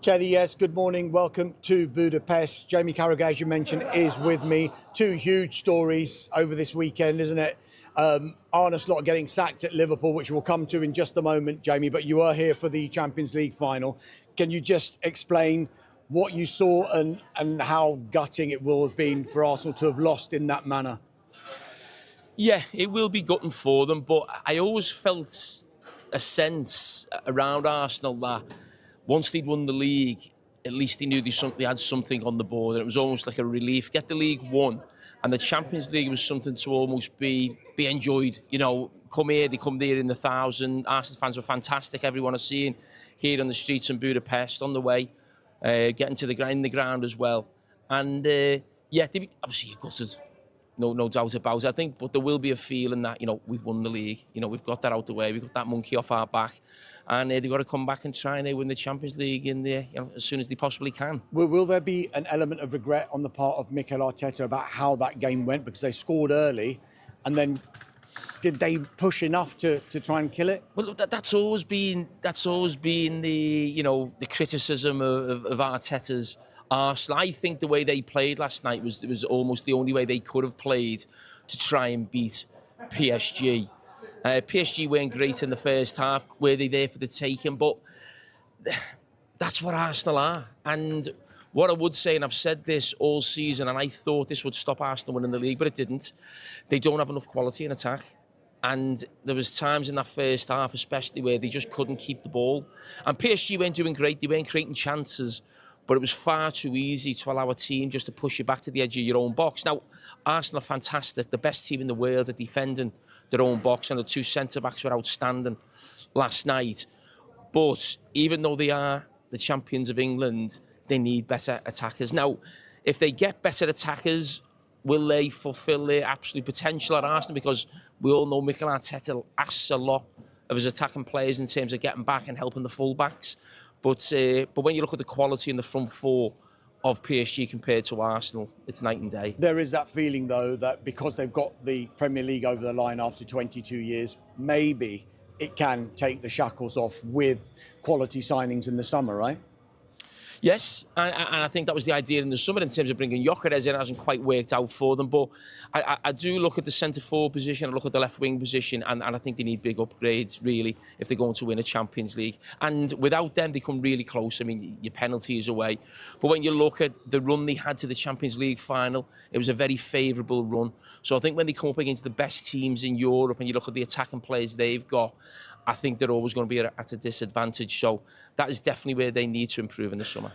Jenny, yes, good morning. Welcome to Budapest. Jamie Carragher, as you mentioned, is with me. Two huge stories over this weekend, isn't it? Arne Slot getting sacked at Liverpool, which we'll come to in just a moment, Jamie, but you are here for the Champions League final. Can you just explain what you saw and how gutting it will have been for Arsenal to have lost in that manner? Yeah, it will be gutting for them, but I always felt a sense around Arsenal that once they'd won the league, at least they knew they had something on the board, and it was almost like a relief. Get the league won, and the Champions League was something to almost be enjoyed. You know, they come there in the thousand. Arsenal fans were fantastic. Everyone I've seen here on the streets in Budapest on the way, getting to the ground as well, and yeah, obviously you're gutted. No doubt about it, I think, but there will be a feeling that, we've won the league. We've got that out the way. We've got that monkey off our back. And they've got to come back and try and win the Champions League as soon as they possibly can. Will there be an element of regret on the part of Mikel Arteta about how that game went? Because they scored early, and then did they push enough to try and kill it? Well, that's always been the criticism of Arteta's Arsenal. I think the way they played last night was almost the only way they could have played to try and beat PSG. PSG weren't great in the first half. Were they there for the taking? But that's what Arsenal are. And what I would say, and I've said this all season, and I thought this would stop Arsenal winning the league, but it didn't. They don't have enough quality in attack. And there was times in that first half, especially, where they just couldn't keep the ball. And PSG weren't doing great. They weren't creating chances. But it was far too easy to allow a team just to push you back to the edge of your own box. Now, Arsenal are fantastic. The best team in the world at defending their own box. And the two centre-backs were outstanding last night. But even though they are the champions of England, they need better attackers. Now, if they get better attackers, will they fulfil their absolute potential at Arsenal? Because we all know Mikel Arteta asks a lot of his attacking players in terms of getting back and helping the full-backs. But when you look at the quality in the front four of PSG compared to Arsenal, it's night and day. There is that feeling, though, that because they've got the Premier League over the line after 22 years, maybe it can take the shackles off with quality signings in the summer, right? Yes, and I think that was the idea in the summer in terms of bringing Carragher in. It hasn't quite worked out for them, but I do look at the centre-forward position, I look at the left-wing position, and I think they need big upgrades, really, if they're going to win a Champions League. And without them, they come really close. I mean, your penalty is away. But when you look at the run they had to the Champions League final, it was a very favourable run. So I think when they come up against the best teams in Europe and you look at the attacking players they've got, I think they're always going to be at a disadvantage. So that is definitely where they need to improve in the summer.